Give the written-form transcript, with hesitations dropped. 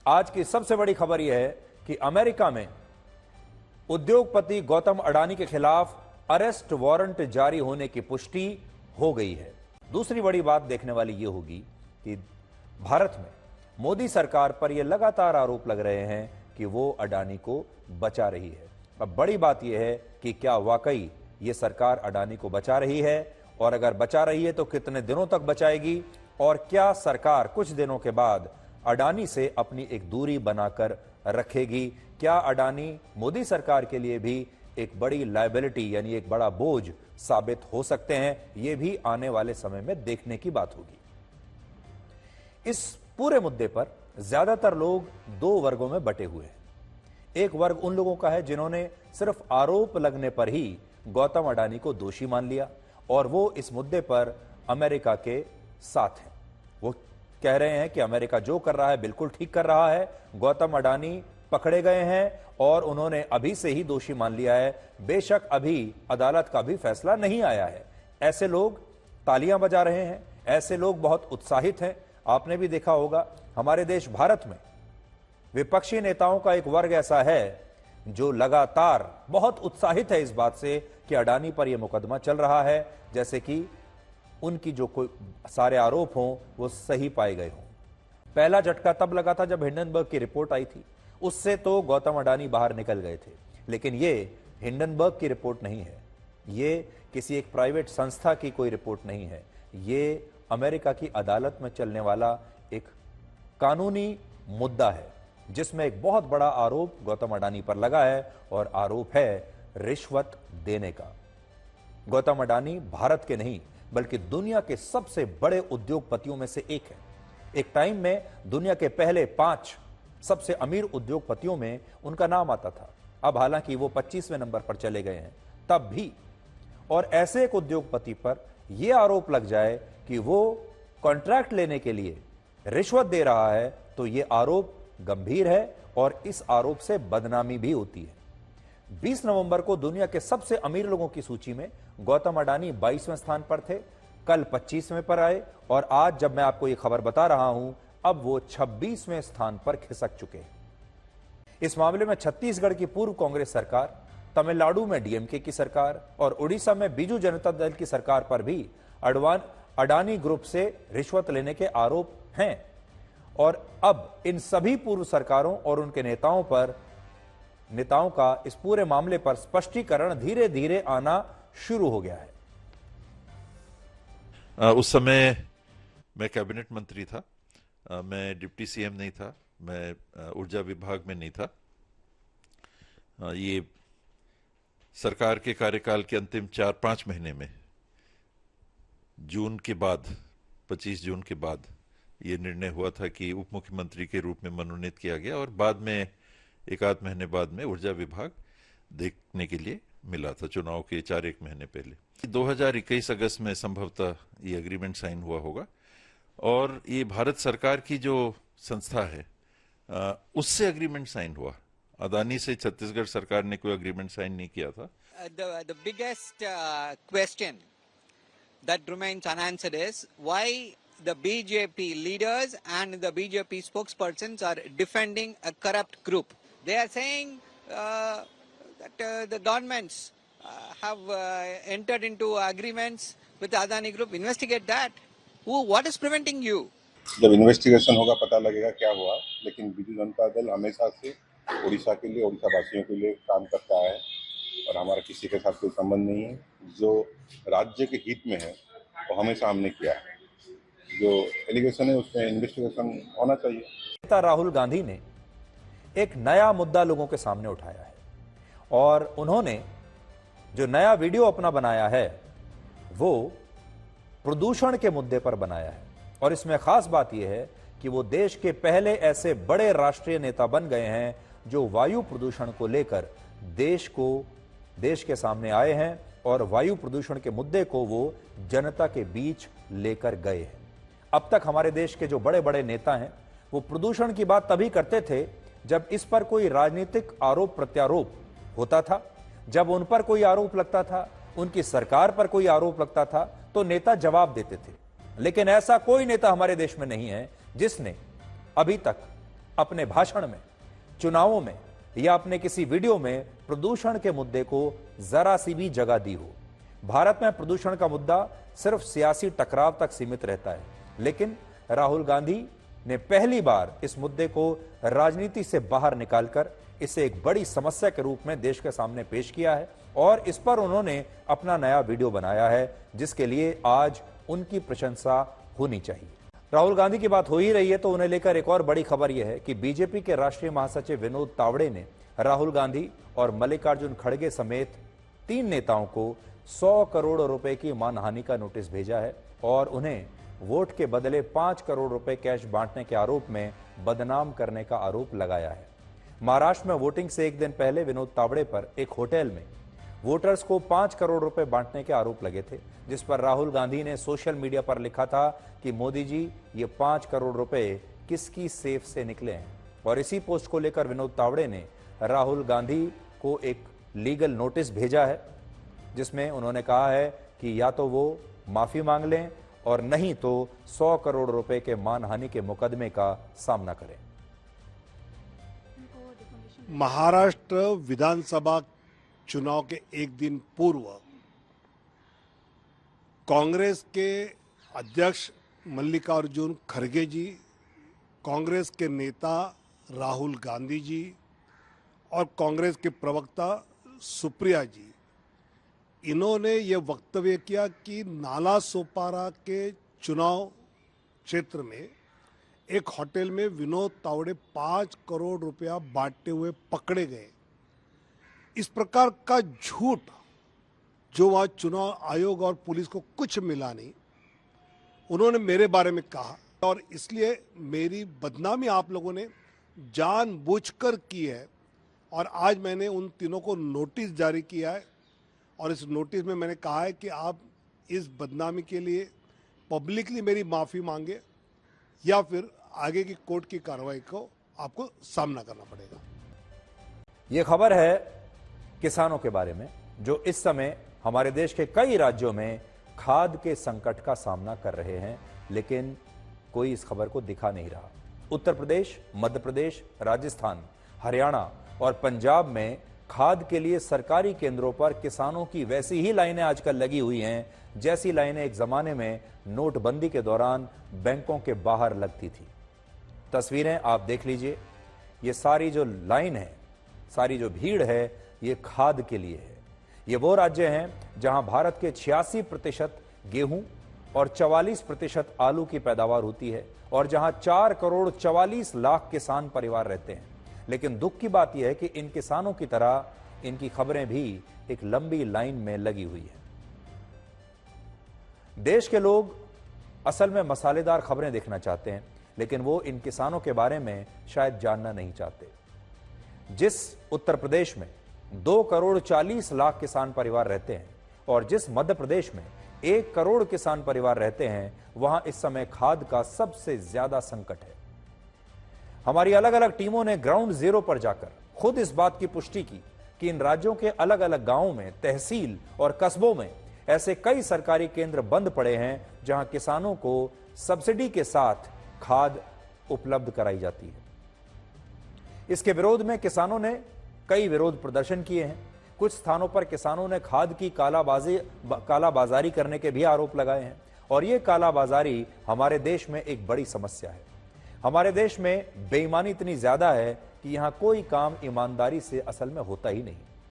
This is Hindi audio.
आज की सबसे बड़ी खबर यह है कि अमेरिका में उद्योगपति गौतम अडानी के खिलाफ अरेस्ट वारंट जारी होने की पुष्टि हो गई है। दूसरी बड़ी बात देखने वाली यह होगी कि भारत में मोदी सरकार पर यह लगातार आरोप लग रहे हैं कि वो अडानी को बचा रही है। अब बड़ी बात यह है कि क्या वाकई ये सरकार अडानी को बचा रही है, और अगर बचा रही है तो कितने दिनों तक बचाएगी, और क्या सरकार कुछ दिनों के बाद अडानी से अपनी एक दूरी बनाकर रखेगी। क्या अडानी मोदी सरकार के लिए भी एक बड़ी लायबिलिटी यानी एक बड़ा बोझ साबित हो सकते हैं, यह भी आने वाले समय में देखने की बात होगी। इस पूरे मुद्दे पर ज्यादातर लोग दो वर्गों में बटे हुए हैं। एक वर्ग उन लोगों का है जिन्होंने सिर्फ आरोप लगने पर ही गौतम अडानी को दोषी मान लिया और वो इस मुद्दे पर अमेरिका के साथ हैं। वो कह रहे हैं कि अमेरिका जो कर रहा है बिल्कुल ठीक कर रहा है, गौतम अडानी पकड़े गए हैं और उन्होंने अभी से ही दोषी मान लिया है, बेशक अभी अदालत का भी फैसला नहीं आया है। ऐसे लोग तालियां बजा रहे हैं, ऐसे लोग बहुत उत्साहित हैं। आपने भी देखा होगा हमारे देश भारत में विपक्षी नेताओं का एक वर्ग ऐसा है जो लगातार बहुत उत्साहित है इस बात से कि अडानी पर यह मुकदमा चल रहा है, जैसे कि उनकी जो कोई सारे आरोप हों वो सही पाए गए हों। पहला झटका तब लगा था जब हिंडनबर्ग की रिपोर्ट आई थी, उससे तो गौतम अडानी बाहर निकल गए थे, लेकिन ये हिंडनबर्ग की रिपोर्ट नहीं है, ये किसी एक प्राइवेट संस्था की कोई रिपोर्ट नहीं है, ये अमेरिका की अदालत में चलने वाला एक कानूनी मुद्दा है जिसमें एक बहुत बड़ा आरोप गौतम अडानी पर लगा है, और आरोप है रिश्वत देने का। गौतम अडानी भारत के नहीं बल्कि दुनिया के सबसे बड़े उद्योगपतियों में से एक है। एक टाइम में दुनिया के पहले 5 सबसे अमीर उद्योगपतियों में उनका नाम आता था। अब हालांकि वो 25वें नंबर पर चले गए हैं, तब भी। और ऐसे एक उद्योगपति पर यह आरोप लग जाए कि वो कॉन्ट्रैक्ट लेने के लिए रिश्वत दे रहा है, तो यह आरोप गंभीर है और इस आरोप से बदनामी भी होती है। 20 नवंबर को दुनिया के सबसे अमीर लोगों की सूची में गौतम अडानी 22वें स्थान पर थे, कल 25वें पर आए, और आज जब मैं आपको यह खबर बता रहा हूं अब वो 26वें स्थान पर खिसक चुके हैं। इस मामले में छत्तीसगढ़ की पूर्व कांग्रेस सरकार, तमिलनाडु में डीएमके की सरकार और उड़ीसा में बीजू जनता दल की सरकार पर भी अडानी ग्रुप से रिश्वत लेने के आरोप हैं, और अब इन सभी पूर्व सरकारों और उनके नेताओं का इस पूरे मामले पर स्पष्टीकरण धीरे धीरे आना शुरू हो गया है। उस समय मैं कैबिनेट मंत्री था, मैं डिप्टी सीएम नहीं था, मैं ऊर्जा विभाग में नहीं था। ये सरकार के कार्यकाल के अंतिम 4-5 महीने में जून के बाद 25 जून के बाद ये निर्णय हुआ था कि उप मुख्यमंत्री के रूप में मनोनीत किया गया, और बाद में 1 आध महीने बाद में ऊर्जा विभाग देखने के लिए मिला था, चुनाव के 4-1 महीने पहले। 2021 अगस्त में संभवतः ये एग्रीमेंट साइन हुआ होगा, और ये भारत सरकार की जो संस्था है उससे एग्रीमेंट साइन हुआ। अदानी से छत्तीसगढ़ सरकार ने कोई एग्रीमेंट साइन नहीं किया था। The biggest question that remains unanswered is why the BJP leaders and the BJP spokespersons are defending a corrupt group. They are saying that the governments have entered into agreements with the Adani Group. Investigate that. What is preventing you? जब इन्वेस्टिगेशन होगा पता लगेगा क्या हुआ, लेकिन बीजू जनता दल हमेशा से उड़ीसा के लिए, उड़ीसा वासियों के लिए काम करता है, और हमारा किसी के साथ कोई संबंध नहीं है। जो राज्य के हित में है वो हमेशा हमने किया है। जो एलिगेशन है उसमें इन्वेस्टिगेशन होना चाहिए। नेता राहुल गांधी ने एक नया मुद्दा लोगों के सामने उठाया है, और उन्होंने जो नया वीडियो अपना बनाया है वो प्रदूषण के मुद्दे पर बनाया है, और इसमें खास बात यह है कि वो देश के पहले ऐसे बड़े राष्ट्रीय नेता बन गए हैं जो वायु प्रदूषण को लेकर देश के सामने आए हैं, और वायु प्रदूषण के मुद्दे को वो जनता के बीच लेकर गए हैं। अब तक हमारे देश के जो बड़े बड़े नेता हैं वो प्रदूषण की बात तभी करते थे जब इस पर कोई राजनीतिक आरोप प्रत्यारोप होता था, जब उन पर कोई आरोप लगता था, उनकी सरकार पर कोई आरोप लगता था, तो नेता जवाब देते थे। लेकिन ऐसा कोई नेता हमारे देश में नहीं है जिसने अभी तक अपने भाषण में, चुनावों में या अपने किसी वीडियो में प्रदूषण के मुद्दे को जरा सी भी जगह दी हो। भारत में प्रदूषण का मुद्दा सिर्फ सियासी टकराव तक सीमित रहता है, लेकिन राहुल गांधी ने पहली बार इस मुद्दे को राजनीति से बाहर निकालकर इसे एक बड़ी समस्या के रूप में देश के सामने पेश किया है और इस पर उन्होंने अपना नया वीडियो बनाया है, जिसके लिए आज उनकी प्रशंसा होनी चाहिए। राहुल गांधी की बात हो ही रही है तो उन्हें लेकर एक और बड़ी खबर यह है कि बीजेपी के राष्ट्रीय महासचिव विनोद तावड़े ने राहुल गांधी और मल्लिकार्जुन खड़गे समेत 3 नेताओं को 100 करोड़ रुपए की मानहानि का नोटिस भेजा है और उन्हें वोट के बदले 5 करोड़ रुपए कैश बांटने के आरोप में बदनाम करने का आरोप लगाया है। महाराष्ट्र में वोटिंग से एक दिन पहले विनोद तावड़े पर एक होटल में वोटर्स को 5 करोड़ रुपए बांटने के आरोप लगे थे, जिस पर राहुल गांधी ने सोशल मीडिया पर लिखा था कि मोदी जी, ये 5 करोड़ रुपए किसकी सेफ से निकले हैं। और इसी पोस्ट को लेकर विनोद तावड़े ने राहुल गांधी को एक लीगल नोटिस भेजा है, जिसमें उन्होंने कहा है कि या तो वो माफी मांग लें और नहीं तो 100 करोड़ रुपए के मानहानि के मुकदमे का सामना करें। महाराष्ट्र विधानसभा चुनाव के एक दिन पूर्व कांग्रेस के अध्यक्ष मल्लिकार्जुन खड़गे जी, कांग्रेस के नेता राहुल गांधी जी और कांग्रेस के प्रवक्ता सुप्रिया जी, इन्होंने ये वक्तव्य किया कि नाला सोपारा के चुनाव क्षेत्र में एक होटल में विनोद तावड़े 5 करोड़ रुपया बांटते हुए पकड़े गए। इस प्रकार का झूठ जो वहाँ चुनाव आयोग और पुलिस को कुछ मिला नहीं, उन्होंने मेरे बारे में कहा और इसलिए मेरी बदनामी आप लोगों ने जानबूझकर की है। और आज मैंने उन तीनों को नोटिस जारी किया है और इस नोटिस में मैंने कहा है कि आप इस बदनामी के लिए पब्लिकली मेरी माफ़ी मांगे या फिर आगे की कोर्ट की कार्रवाई को आपको सामना करना पड़ेगा। यह खबर है किसानों के बारे में, जो इस समय हमारे देश के कई राज्यों में खाद के संकट का सामना कर रहे हैं, लेकिन कोई इस खबर को दिखा नहीं रहा। उत्तर प्रदेश, मध्य प्रदेश, राजस्थान, हरियाणा और पंजाब में खाद के लिए सरकारी केंद्रों पर किसानों की वैसी ही लाइनें आजकल लगी हुई हैं जैसी लाइनें एक जमाने में नोटबंदी के दौरान बैंकों के बाहर लगती थी। तस्वीरें आप देख लीजिए, ये सारी जो लाइन है, सारी जो भीड़ है, ये खाद के लिए है। ये वो राज्य हैं जहां भारत के 86% गेहूं और 44% आलू की पैदावार होती है और जहां 4 करोड़ 44 लाख किसान परिवार रहते हैं। लेकिन दुख की बात यह है कि इन किसानों की तरह इनकी खबरें भी एक लंबी लाइन में लगी हुई है। देश के लोग असल में मसालेदार खबरें देखना चाहते हैं, लेकिन वो इन किसानों के बारे में शायद जानना नहीं चाहते। जिस उत्तर प्रदेश में 2 करोड़ 40 लाख किसान परिवार रहते हैं और जिस मध्य प्रदेश में 1 करोड़ किसान परिवार रहते हैं, वहां इस समय खाद का सबसे ज्यादा संकट है। हमारी अलग अलग टीमों ने ग्राउंड जीरो पर जाकर खुद इस बात की पुष्टि की कि इन राज्यों के अलग अलग गांवों में, तहसील और कस्बों में ऐसे कई सरकारी केंद्र बंद पड़े हैं जहां किसानों को सब्सिडी के साथ खाद उपलब्ध कराई जाती है। इसके विरोध में किसानों ने कई विरोध प्रदर्शन किए हैं। कुछ स्थानों पर किसानों ने खाद की कालाबाजारी करने के भी आरोप लगाए हैं और ये कालाबाजारी हमारे देश में एक बड़ी समस्या है। हमारे देश में बेईमानी इतनी ज्यादा है कि यहां कोई काम ईमानदारी से असल में होता ही नहीं।